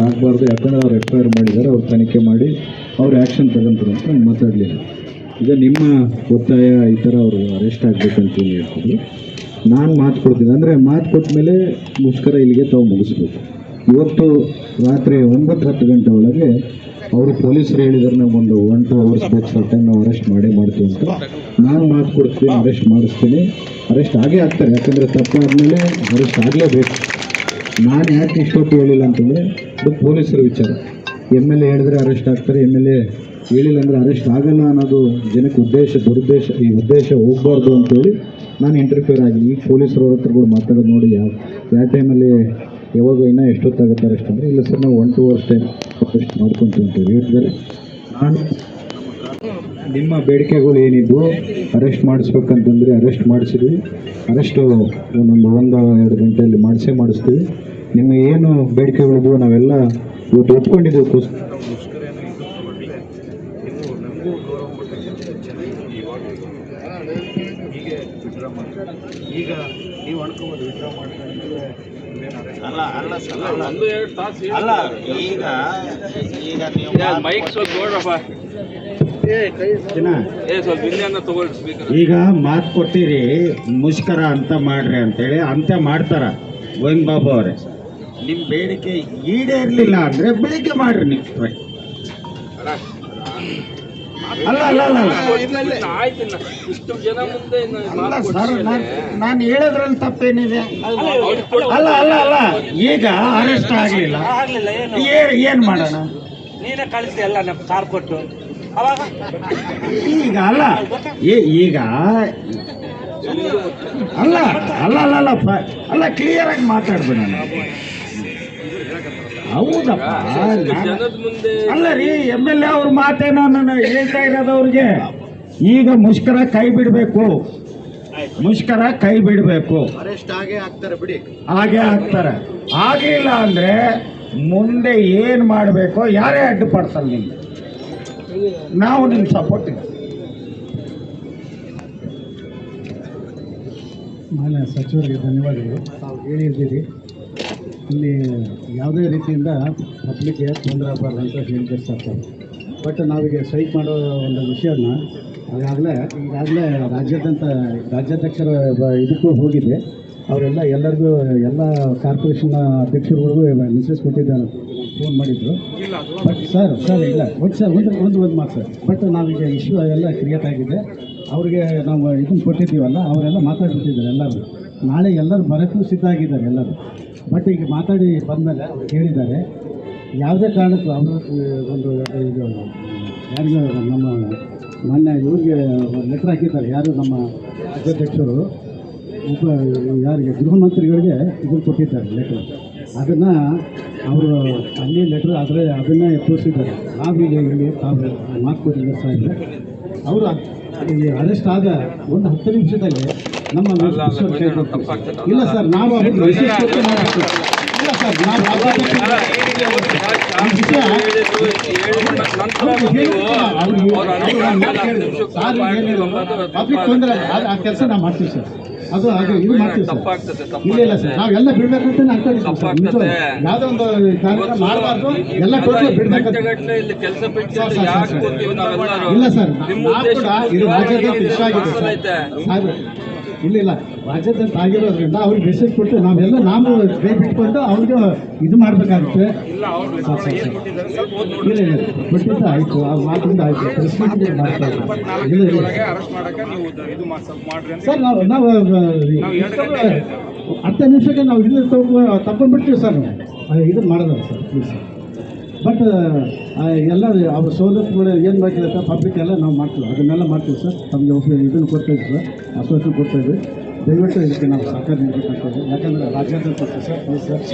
ಆಗಬಾರ್ದು, ಯಾಕಂದರೆ ಅವ್ರು ಎಫ್ ಐ ಆರ್ ಮಾಡಿದ್ದಾರೆ, ಅವ್ರು ತನಿಖೆ ಮಾಡಿ ಅವ್ರು ಆ್ಯಕ್ಷನ್ ತಗೊಂತಾರೆ ಅಂತ ನಾನು ಮಾತಾಡಲಿಲ್ಲ. ಈಗ ನಿಮ್ಮ ಒತ್ತಾಯ ಈ ಥರ ಅವರು ಅರೆಸ್ಟ್ ಆಗಬೇಕಂತ ಹೇಳ್ತಿದ್ರು. ನಾನು ಮಾತು ಕೊಡ್ತೀನಿ, ಅಂದರೆ ಮಾತು ಕೊಟ್ಟ ಮೇಲೆ ಮುಷ್ಕರ ಇಲ್ಲಿಗೆ ತಾವು ಮುಗಿಸ್ಬೇಕು. ಇವತ್ತು ರಾತ್ರಿ 9-10 ಗಂಟೆ ಒಳಗೆ ಅವರು ಪೊಲೀಸರು ಹೇಳಿದರೆ ನಾವೊಂದು 1-2 hours ಬೇಕು ಸರ್ ಟೈಮ್ ನಾವು ಅರೆಸ್ಟ್ ಮಾಡ್ತೀವಿ ಅಂತ ನಾನು ಮಾತು ಕೊಡ್ತೀನಿ. ಅರೆಸ್ಟ್ ಮಾಡಿಸ್ತೀನಿ, ಅರೆಸ್ಟ್ ಆಗೇ ಆಗ್ತಾರೆ. ಯಾಕಂದರೆ ತಪ್ಪಾದಮೇಲೆ ಅರೆಸ್ಟ್ ಆಗಲೇಬೇಕು. ನಾನು ಯಾಕೆ ಇಷ್ಟೊತ್ತು ಹೇಳಿಲ್ಲ ಅಂತಂದರೆ ಅದು ಪೊಲೀಸರ ವಿಚಾರ. ಎಮ್ ಎಲ್ ಎ ಹೇಳಿದ್ರೆ ಅರೆಸ್ಟ್ ಆಗ್ತಾರೆ, ಎಮ್ ಎಲ್ ಎ ಹೇಳಿಲ್ಲ ಅಂದರೆ ಅರೆಸ್ಟ್ ಆಗಲ್ಲ ಅನ್ನೋದು ಜನಕ್ಕೆ ಈ ಉದ್ದೇಶ ಹೋಗಬಾರ್ದು ಅಂತೇಳಿ ನಾನು ಇಂಟರ್ಫಿಯರ್ ಆಗಿ ಈಗ ಪೊಲೀಸರವ್ರ ಹತ್ರ ಕೂಡ ಮಾತಾಡೋದು ನೋಡಿ ಯಾವ ಟೈಮಲ್ಲಿ ಯಾವಾಗ ಇನ್ನೂ ಎಷ್ಟೊತ್ತಾಗುತ್ತೆ ಅರೆಸ್ಟ್ ಅಂದರೆ ಇಲ್ಲ ಸರ್ ನಾವು 1-2 hours ಟೈಮ್ ಅರೆಸ್ಟ್ ಮಾಡ್ಕೊತೀವಿ ಹೇಳಿದರೆ ನಾನು ನಿಮ್ಮ ಬೇಡಿಕೆಗಳು ಏನಿದ್ವು ಅರೆಸ್ಟ್ ಮಾಡಿಸ್ಬೇಕಂತಂದರೆ ಅರೆಸ್ಟ್ ಮಾಡಿಸಿದ್ವಿ. ಅರೆಸ್ಟು ಒಂದೊಂದು 1-2 ಗಂಟೆಯಲ್ಲಿ ಮಾಡಿಸ್ತೀವಿ. ನಿಮ್ಮ ಏನು ಬೇಡಿಕೆಗಳಿದ್ವು ನಾವೆಲ್ಲ ಇವತ್ತು ಒಪ್ಕೊಂಡಿದ್ದೀವಿ. ಈಗ ನೀವು ಅನ್ಕೋಬೋದು ವಿಡ್ರಾ ಮಾಡ್ಕೊಂಡ್ರೆ ಈಗ ಮಾತು ಕೊಟ್ಟಿರಿ ಮುಷ್ಕರ ಅಂತ ಮಾಡ್ರಿ ಅಂತೇಳಿ ಅಂತೆ ಮಾಡ್ತಾರ ಗೋವಿಂದ ಬಾಬು ಅವರೇ. ನಿಮ್ಮ ಬೇಡಿಕೆ ಈಡೇರ್ಲಿಲ್ಲ ಅಂದ್ರೆ ಬೆಳಿಗ್ಗೆ ಮಾಡ್ರಿ ನೆಕ್ಸ್ಟ್ ಟ್ರೈ. ನಾನು ಹೇಳೋದ್ರಲ್ಲಿ ತಪ್ಪೇನಿದೆ? ಈಗ ಅರೆಸ್ಟ್ ಆಗ್ಲಿಲ್ಲ, ಏನ್ ಮಾಡೋಣ? ನೀನೇ ಕಳಿಸಿ ಎಲ್ಲ ನಮ್ಮ ಕಾರ್ ಕೊಟ್ಟು ಅವಾಗ ಈಗ ಈಗ ಅಲ್ಲ ಕ್ಲಿಯರ್ ಆಗಿ ಮಾತಾಡ್ಬೇಡ. ಹೌದಪ್ಪ, ಅಲ್ಲ ರೀ ಎಮ್ ಎಲ್ ಎ ಅವ್ರ ಮಾತೇನೋ ನಾನು ಹೇಳ್ತಾ ಇರೋದು ಅವ್ರಿಗೆ. ಈಗ ಮುಷ್ಕರ ಕೈ ಬಿಡಬೇಕು, ಅರೆಸ್ಟ್ ಆಗೇ ಆಗ್ತಾರೆ ಬಿಡಿ, ಹಾಗೆ ಆಗ್ತಾರೆ. ಆಗಿಲ್ಲ ಅಂದ್ರೆ ಮುಂದೆ ಏನ್ ಮಾಡಬೇಕೋ ಯಾರೇ ಅಡ್ಡಿಪಡಿಸಲ್ಲ ನಿಮ್ಗೆ, ನಾವು ನಿಮ್ಮ ಸಪೋರ್ಟ್ ಇದೆ. ಮಾನ್ಯ ಸಚಿವರಿಗೆ ಧನ್ಯವಾದಗಳು. ತಾವು ಹೇಳಿದ್ದೀರಿ ಇಲ್ಲಿ ಯಾವುದೇ ರೀತಿಯಿಂದ ಪಬ್ಲಿಕ್ಗೆ ತೊಂದರೆ ಆಗಬಾರ್ದು ಅಂತ ಹೇಳಿದ್ದಾರೆ ಸರ್. ಬಟ್ ನಾವೀಗ ಸ್ಟ್ರೈಕ್ ಮಾಡೋ ಒಂದು ವಿಷಯನ ಈಗಾಗಲೇ ರಾಜ್ಯಾಧ್ಯಕ್ಷರ ಇದಕ್ಕೂ ಹೋಗಿದೆ. ಅವರೆಲ್ಲ ಎಲ್ಲ ಕಾರ್ಪೊರೇಷನ್ ಅಧ್ಯಕ್ಷರುಗಳಿಗೂ ಮೆಸೇಜ್ ಕೊಟ್ಟಿದ್ದಾರೆ, ಫೋನ್ ಮಾಡಿದ್ರು. ಬಟ್ ಸರ್ ಇಲ್ಲ ಒಂದು ಮಾತು ಸರ್. ಬಟ್ ನಾವೀಗ ಇಶ್ಯೂ ಎಲ್ಲ ಕ್ರಿಯೇಟ್ ಆಗಿದೆ. ಅವ್ರಿಗೆ ನಾವು ಇದನ್ನು ಕೊಟ್ಟಿದ್ದೀವಲ್ಲ, ಅವರೆಲ್ಲ ಮಾತಾಡ್ಬಿಟ್ಟಿದ್ದಾರೆ ಎಲ್ಲರೂ. ನಾಳೆ ಎಲ್ಲರೂ ಬರೋಕ್ಕೂ ಸಿದ್ಧ ಆಗಿದ್ದಾರೆ ಎಲ್ಲರೂ. ಬಟ್ ಈಗ ಮಾತಾಡಿ ಬಂದಮೇಲೆ ಅವ್ರು ಹೇಳಿದ್ದಾರೆ ಯಾವುದೇ ಕಾರಣಕ್ಕೂ ಅವರು ಒಂದು ಇದು ಯಾರಿಗೂ ನಮ್ಮ ಮಾನ್ಯ ಇವ್ರಿಗೆ ಲೆಟ್ರ್ ಹಾಕಿದ್ದಾರೆ. ಯಾರು ನಮ್ಮ ರಾಜ್ಯಾಧ್ಯಕ್ಷರು ಯಾರಿಗೆ ಗೃಹ ಮಂತ್ರಿಗಳಿಗೆ ಇದನ್ನು ಕೊಟ್ಟಿದ್ದಾರೆ ಲೆಟ್ರ್. ಅದನ್ನು ಅವರು ಅಲ್ಲಿ ಲೆಟ್ರ್ ಅದನ್ನೇ ತೋರಿಸಿದ್ದಾರೆ. ನಾವೀಗ ಇಲ್ಲಿ ತಾವು ಮಾತು ಕೊಟ್ಟಿದ್ದಾರೆ ಸಾಹೇಬ್ರೆ. ಅವರು ಅರೆಸ್ಟ್ ಆದ ಒಂದು 10 ನಿಮಿಷದಲ್ಲಿ ನಮ್ಮ ಇಲ್ಲ ಸರ್ ನಾವು ಇಲ್ಲ ಸರ್ ಪಬ್ಲಿಕ್ ತೊಂದರೆ ಆ ಕೆಲಸ ನಾವು ಮಾಡ್ತೀವಿ ಸರ್. ಅದು ಇದು ಮಾಡ್ತೀವಿ ಸರ್. ಇಲ್ಲ ಸರ್ ನಾವೆಲ್ಲ ಬಿಡ್ಬೇಕಂತ ಅನ್ಕೊಂಡಿದ್ದೀವಿ. ಯಾವುದೋ ಒಂದು ಕಾರ್ಯಕ್ರಮ ಮಾಡಬಾರ್ದು, ಎಲ್ಲ ಟೋಟಲ್ ಬಿಡ್ಬೇಕಂತ. ಇಲ್ಲ ಸರ್ ನಾವು ಕೂಡ ಇದು ರಾಜ್ಯಾದ್ಯಂತ ಇಷ್ಟ ಆಗಿದೆ ಸರ್. ಇಲ್ಲ ರಾಜ್ಯಾದ್ಯಂತ ಆಗಿರೋದ್ರಿಂದ ಅವ್ರಿಗೆ ಮೆಸೇಜ್ ಕೊಟ್ಟು ನಾವು ಕೈ ಬಿಟ್ಕೊಂಡು ಅವ್ರಿಗೆ ಇದು ಮಾಡಬೇಕಾಗುತ್ತೆ. ಇಲ್ಲ ಕೊಟ್ಟಿದ್ದ ಆಯಿತು, ಆ ಮಾತಿಂದ ಆಯಿತು. ಮಾಡ್ತಾ ಸರ್ ನಾವು 10 ನಿಮಿಷಕ್ಕೆ ನಾವು ಇಲ್ಲಿ ತಗೊಂಡ್ಬಿಡ್ತೀವಿ ಸರ್. ನಾವು ಇದನ್ನು ಮಾಡೋದಲ್ಲ ಸರ್ ಪ್ಲೀಸ್ ಸರ್. ಬಟ್ ಎಲ್ಲ ಅವ್ರ ಸವಲತ್ತುಗಳು ಏನು ಬೇಕಿದೆ ಸರ್ ಪಬ್ಲಿಕ್ ಎಲ್ಲ ನಾವು ಮಾಡ್ತೀವಿ, ಅದನ್ನೆಲ್ಲ ಮಾಡ್ತೀವಿ ಸರ್. ತಮಗೆ ಇದನ್ನು ಕೊಡ್ತಾಯಿದ್ವಿ ಸರ್, ಆಶ್ವಾಸನೆ ಕೊಡ್ತಾಯಿದ್ವಿ. ದಯವಿಟ್ಟು ಇದಕ್ಕೆ ನಾವು ಸಹಕಾರ ನೀಡಬೇಕಂತ, ಯಾಕಂದರೆ ರಾಜ್ಯಾದ್ಯಂತ ಸರ್ ಪ್ಲೀಸ್ ಸರ್.